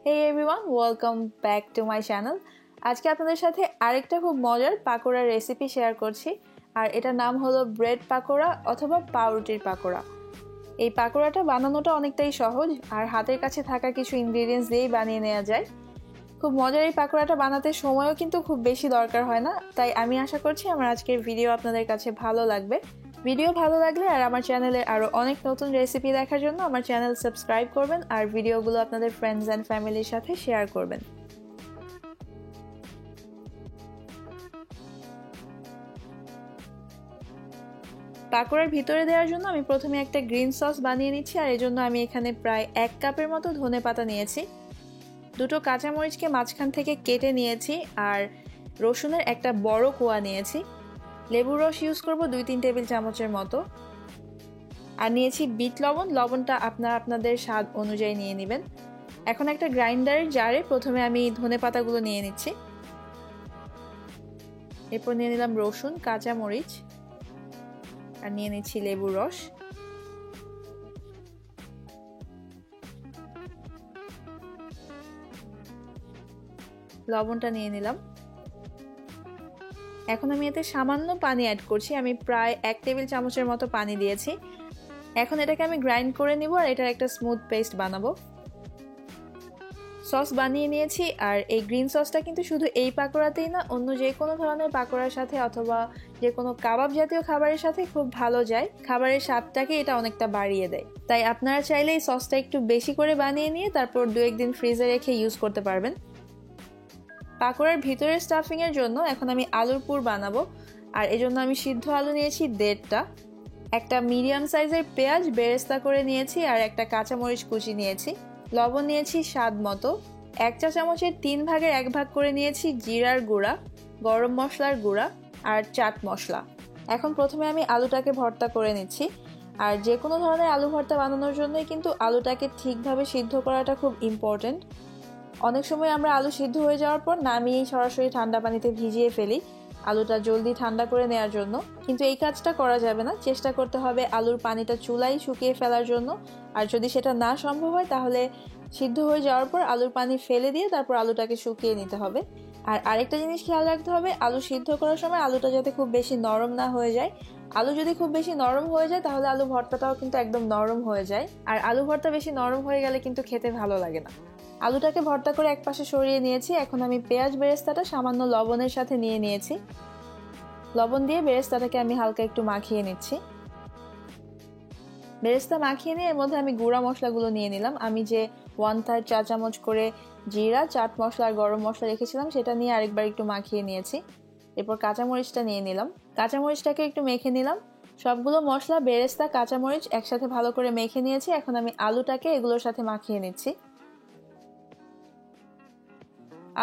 Hey everyone, welcome back to my channel. আজকে আপনাদের সাথে আরেকটা খুব মজার পাকোড়ার রেসিপি শেয়ার করছি আর এটার নাম হলো ব্রেড পাকোড়া অথবা পাউরুটির পাকোড়া। এই পাকোড়াটা বানানোটা অনেকটাই সহজ আর হাতের কাছে থাকা কিছু ইনগ্রেডিয়েন্টস দিয়েই বানিয়ে নেওয়া যায়। খুব মজার এই পাকোড়াটা বানাতে সময়ও কিন্তু খুব বেশি দরকার হয় না, তাই আমি আশা করছি আমার আজকের ভিডিও আপনাদের কাছে ভালো লাগবে। ভিডিও ভালো লাগলে আর আমার চ্যানেলে আরও অনেক নতুন রেসিপি দেখার জন্য আমার চ্যানেল সাবস্ক্রাইব করবেন আর ভিডিওগুলো আপনাদের ফ্রেন্ডস অ্যান্ড ফ্যামিলির সাথে শেয়ার করবেন। পাকোড়ার ভিতরে দেওয়ার জন্য আমি প্রথমে একটা গ্রিন সস বানিয়ে নিচ্ছি আর এজন্য আমি এখানে প্রায় 1 কাপের মতো ধনেপাতা নিয়েছি। দুটো কাঁচামরিচকে মাঝখান থেকে কেটে নিয়েছি আর রসুনের একটা বড় কোয়া নিয়েছি। লেবুর রস ইউজ করব 2-3 টেবিল চামচের মতো। আর নিয়েছি বিট লবণ, লবণটা আপনাদের স্বাদ অনুযায়ী নিয়ে নেবেন। এখন একটা গ্রাইন্ডারের জারে প্রথমে আমি ধনেপাতাগুলো নিয়ে নিচ্ছি। এরপর নিয়ে নিলাম রসুন, কাঁচামরিচ আর নিয়ে নিচ্ছি লেবুর রস। লবণটা নিয়ে নিলাম। এখন আমি এতে সামান্য পানি অ্যাড করছি, আমি প্রায় 1 টেবিল চামচের মতো পানি দিয়েছি। এখন এটাকে আমি গ্রাইন্ড করে নিব আর এটার একটা স্মুথ পেস্ট বানাবো। সস বানিয়ে নিয়েছি আর এই গ্রিন সসটা কিন্তু শুধু এই পাকোড়াতেই না, অন্য যে কোনো ধরনের পাকোড়ার সাথে অথবা যে কোনো কাবাব জাতীয় খাবারের সাথে খুব ভালো যায়, খাবারের স্বাদটাকে এটা অনেকটা বাড়িয়ে দেয়। তাই আপনারা চাইলে এই সসটা একটু বেশি করে বানিয়ে নিয়ে তারপর 2-1 দিন ফ্রিজে রেখে ইউজ করতে পারবেন। পাকোড়ার ভিতরের স্টাফিংয়ের জন্য এখন আমি আলুর পুর বানাবো আর এজন্য আমি সিদ্ধ আলু নিয়েছি 1.5টা, একটা মিডিয়াম সাইজের পেঁয়াজ বেরেস্তা করে নিয়েছি আর একটা কাঁচামরিচ কুচি নিয়েছি। লবণ নিয়েছি স্বাদ মতো। 1 চা চামচের 3 ভাগের 1 ভাগ করে নিয়েছি জিরার গুঁড়া, গরম মশলার গুঁড়া আর চাট মশলা। এখন প্রথমে আমি আলুটাকে ভর্তা করে নিচ্ছি আর যে কোনো ধরনের আলু ভর্তা বানানোর জন্যই কিন্তু আলুটাকে ঠিকভাবে সিদ্ধ করাটা খুব ইম্পর্টেন্ট। অনেক সময় আমরা আলু সিদ্ধ হয়ে যাওয়ার পর নামিয়েই সরাসরি ঠান্ডা পানিতে ভিজিয়ে ফেলি আলুটা জলদি ঠান্ডা করে নেওয়ার জন্য, কিন্তু এই কাজটা করা যাবে না। চেষ্টা করতে হবে আলুর পানিটা চুলায় শুকিয়ে ফেলার জন্য, আর যদি সেটা না সম্ভব হয় তাহলে সিদ্ধ হয়ে যাওয়ার পর আলুর পানি ফেলে দিয়ে তারপর আলুটাকে শুকিয়ে নিতে হবে। আর আরেকটা জিনিস খেয়াল রাখতে হবে, আলু সিদ্ধ করার সময় আলুটা যাতে খুব বেশি নরম না হয়ে যায়। আলু যদি খুব বেশি নরম হয়ে যায় তাহলে আলু ভর্তাটাও কিন্তু একদম নরম হয়ে যায়, আর আলু ভর্তা বেশি নরম হয়ে গেলে কিন্তু খেতে ভালো লাগে না। আলুটাকে ভর্তা করে একপাশে সরিয়ে নিয়েছি। এখন আমি পেঁয়াজ বেরেস্তাটা সামান্য লবণের সাথে নিয়ে নিয়েছি। লবণ দিয়ে বেরেস্তাটাকে আমি হালকা একটু মাখিয়ে নিচ্ছি। বেরেস্তা মাখিয়ে নিয়ে এর মধ্যে আমি গুঁড়া মশলাগুলো নিয়ে নিলাম। আমি যে 1/3 চা চামচ করে জিরা, চাট মশলা আর গরম মশলা রেখেছিলাম সেটা নিয়ে আরেকবার একটু মাখিয়ে নিয়েছি। এরপর কাঁচামরিচটা নিয়ে নিলাম, কাঁচামরিচটাকে একটু মেখে নিলাম। সবগুলো মশলা, বেরেস্তা, কাঁচামরিচ একসাথে ভালো করে মেখে নিয়েছি। এখন আমি আলুটাকে এগুলোর সাথে মাখিয়ে নিচ্ছি।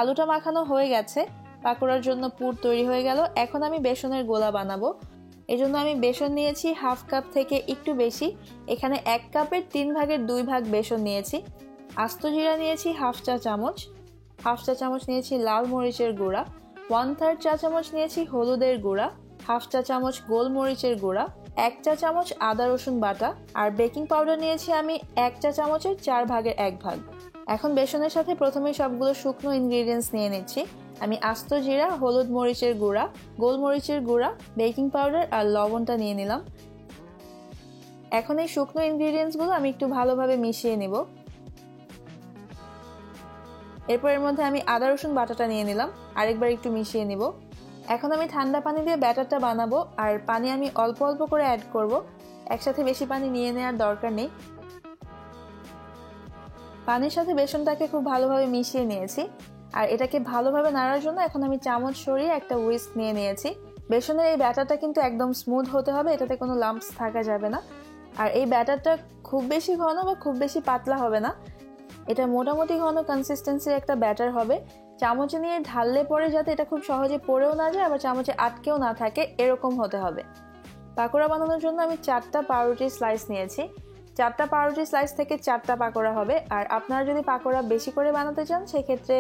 আলুটা মাখানো হয়ে গেছে, পাকোড়ার জন্য পুর তৈরি হয়ে গেল। এখন আমি বেসনের গোলা বানাবো। এজন্য আমি বেসন নিয়েছি 1/2 কাপ থেকে একটু বেশি। এখানে 1 কাপের 3 ভাগের 2 ভাগ বেসন নিয়েছি। আস্ত জিরা নিয়েছি 1/2 চা চামচ, 1/2 চা চামচ নিয়েছি লাল মরিচের গুঁড়া, 1/3 চা চামচ নিয়েছি হলুদের গুঁড়া, 1/2 চা চামচ গোলমরিচের গুঁড়া, 1 চা চামচ আদা রসুন বাটা আর বেকিং পাউডার নিয়েছি আমি 1 চা চামচের 4 ভাগের 1 ভাগ। এখন বেসনের সাথে প্রথমে সবগুলো শুকনো ইনগ্রেডিয়েন্টস নিয়ে নিচ্ছি। আমি আস্ত জিরা, হলুদ মরিচের গুঁড়া, গোলমরিচের গুঁড়া, বেকিং পাউডার আর লবণটা নিয়ে নিলাম। এখন এই শুকনো ইনগ্রেডিয়েন্টসগুলো আমি একটু ভালোভাবে মিশিয়ে নেব। এরপর এর মধ্যে আমি আদা রসুন বাটাটা নিয়ে নিলাম, আরেকবার একটু মিশিয়ে নিব। এখন আমি ঠান্ডা পানি দিয়ে ব্যাটারটা বানাবো আর পানি আমি অল্প অল্প করে অ্যাড করব, একসাথে বেশি পানি নিয়ে নেওয়ার দরকার নেই। পানির সাথে বেসনটাকে খুব ভালোভাবে মিশিয়ে নিয়েছি আর এটাকে ভালোভাবে নাড়ার জন্য এখন আমি চামচ সরিয়ে একটা হুইস্ক নিয়ে নিয়েছি। বেসনের এই ব্যাটারটা কিন্তু একদম স্মুথ হতে হবে, এটাতে কোনো লাম্পস থাকা যাবে না। আর এই ব্যাটারটা খুব বেশি ঘন বা খুব বেশি পাতলা হবে না, এটা মোটামুটি ঘন কনসিস্টেন্সির একটা ব্যাটার হবে। চামচে নিয়ে ঢাললে পরে যাতে এটা খুব সহজে পড়েও না যায় আবার চামচে আটকেও না থাকে, এরকম হতে হবে। পাকোড়া বানানোর জন্য আমি 4টা পাউরুটির স্লাইস নিয়েছি। 4টা পাউরুটি স্লাইস থেকে 4টা পাকোড়া হবে। আর আপনারা যদি পাকোড়া বেশি করে বানাতে চান সেক্ষেত্রে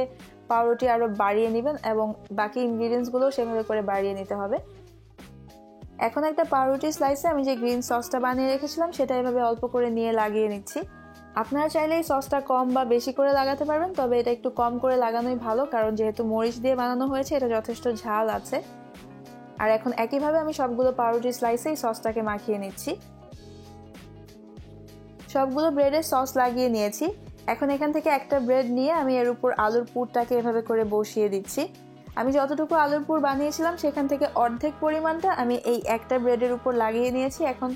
পাউরুটি আরও বাড়িয়ে নেবেন এবং বাকি ইনগ্রিডিয়েন্টসগুলো সেভাবে করে বাড়িয়ে নিতে হবে। এখন একটা পাউরুটি স্লাইসে আমি যে গ্রিন সসটা বানিয়ে রেখেছিলাম সেটা এভাবে অল্প করে নিয়ে লাগিয়ে নিচ্ছি। আপনারা চাইলে এই সসটা কম বা বেশি করে লাগাতে পারবেন, তবে এটা একটু কম করে লাগানোই ভালো, কারণ যেহেতু মরিচ দিয়ে বানানো হয়েছে এটা যথেষ্ট ঝাল আছে। আর এখন একইভাবে আমি সবগুলো পাউরুটি স্লাইসে এই সসটাকে মাখিয়ে নিচ্ছি। সবগুলো ব্রেডের সস লাগিয়ে নিয়েছি। এখন এখান থেকে একটা ব্রেড নিয়ে আমি এর উপর আলুর পুরটাকে এভাবে করে বসিয়ে দিচ্ছি। আমি যতটুকু আলুর পুর বানিয়েছিলাম সেখান থেকে অর্ধেক পরিমাণটা আমি এই একটা ব্রেডের উপর লাগিয়ে নিয়েছি। এখন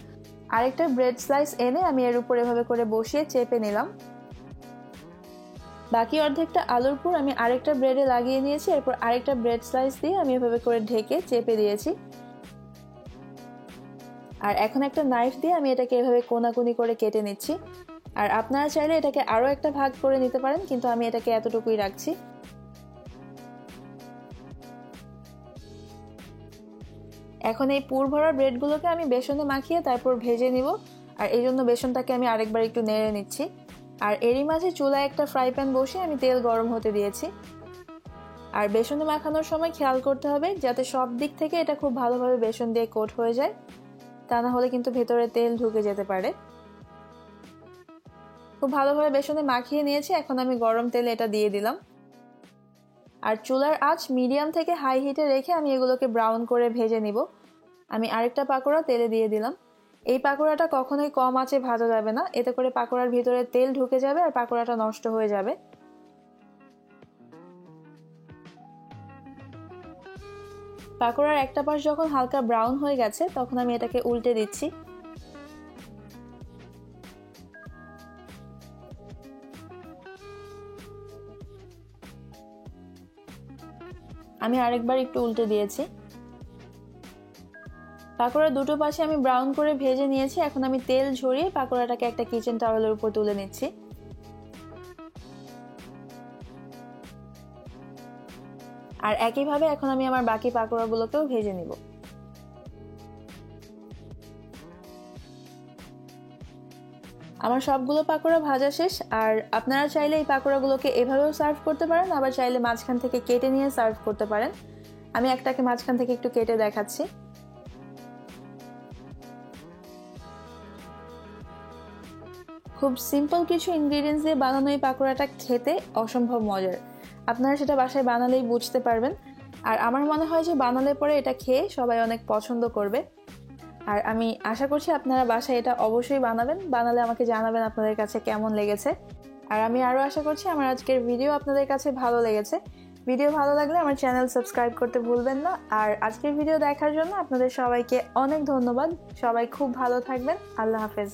আরেকটা ব্রেড স্লাইস এনে আমি এর উপর এভাবে করে বসিয়ে চেপে নিলাম। বাকি অর্ধেকটা আলুর পুর আমি আরেকটা ব্রেডে লাগিয়ে নিয়েছি। এরপর আরেকটা ব্রেড স্লাইস দিয়ে আমি এভাবে করে ঢেকে চেপে দিয়েছি। আর এখন একটা নাইফ দিয়ে আমি এটাকে এভাবে কোনাকুনি করে কেটে নিচ্ছি। আর আপনারা চাইলে এটাকে আরও একটা ভাগ করে নিতে পারেন, কিন্তু আমি এটাকে এতটুকুই রাখছি। এখন এই পুর ভরা ব্রেডগুলোকে আমি বেসনে মাখিয়ে তারপর ভেজে নিব। আর এই জন্য বেসনটাকে আমি আরেকবার একটু নেড়ে নিচ্ছি। আর এরই মাঝে চুলায় একটা ফ্রাই প্যান বসিয়ে আমি তেল গরম হতে দিয়েছি। আর বেসনে মাখানোর সময় খেয়াল করতে হবে যাতে সব দিক থেকে এটা খুব ভালোভাবে বেসন দিয়ে কোট হয়ে যায়, তা না হলে কিন্তু ভেতরে তেল ঢুকে যেতে পারে। খুব ভালোভাবে বেসনে মাখিয়ে নিয়েছি। এখন আমি গরম তেলে এটা দিয়ে দিলাম। আর চুলার আঁচ মিডিয়াম থেকে হাই হিটে রেখে আমি এগুলোকে ব্রাউন করে ভেজে নিব। আমি আরেকটা পাকোড়া তেলে দিয়ে দিলাম। এই পাকোড়াটা কখনোই কম আঁচে ভাজা যাবে না, এতে করে পাকোড়ার ভিতরে তেল ঢুকে যাবে আর পাকোড়াটা নষ্ট হয়ে যাবে। পাকোড়ার একটা পাশ যখন হালকা ব্রাউন হয়ে গেছে তখন আমি এটাকে উল্টে দিচ্ছি। আমি আরেকবার একটু উল্টে দিয়েছি। পাকোড়ার দুটো পাশে আমি ব্রাউন করে ভেজে নিয়েছি। এখন আমি তেল ঝরিয়ে পাকোড়াটাকে একটা কিচেন টাওয়েলের উপর তুলে নিচ্ছি। আর একইভাবে এখন আমি আমার বাকি পাকোড়াগুলোকেও ভেজে নিব। আমার সবগুলো পাকোড়া ভাজা শেষ। আর আপনারা চাইলে এই পাকোড়াগুলোকে এভাবেও সার্ভ করতে পারেন, আবার চাইলে মাঝখান থেকে কেটে নিয়ে সার্ভ করতে পারেন। আমি একটাকে মাঝখান থেকে একটু কেটে দেখাচ্ছি। খুব সিম্পল কিছু ইনগ্রেডিয়েন্টস দিয়ে বানানো এই পাকোড়াটা খেতে অসম্ভব মজার। আপনারা সেটা বাসায় বানালেই বুঝতে পারবেন। আর আমার মনে হয় যে বানালে পরে এটা খেয়ে সবাই অনেক পছন্দ করবে। আর আমি আশা করছি আপনারা বাসায় এটা অবশ্যই বানাবেন। বানালে আমাকে জানাবেন আপনাদের কাছে কেমন লেগেছে। আর আমি আরও আশা করছি আমার আজকের ভিডিও আপনাদের কাছে ভালো লেগেছে। ভিডিও ভালো লাগলে আমার চ্যানেল সাবস্ক্রাইব করতে ভুলবেন না। আর আজকের ভিডিও দেখার জন্য আপনাদের সবাইকে অনেক ধন্যবাদ। সবাই খুব ভালো থাকবেন। আল্লাহ হাফেজ।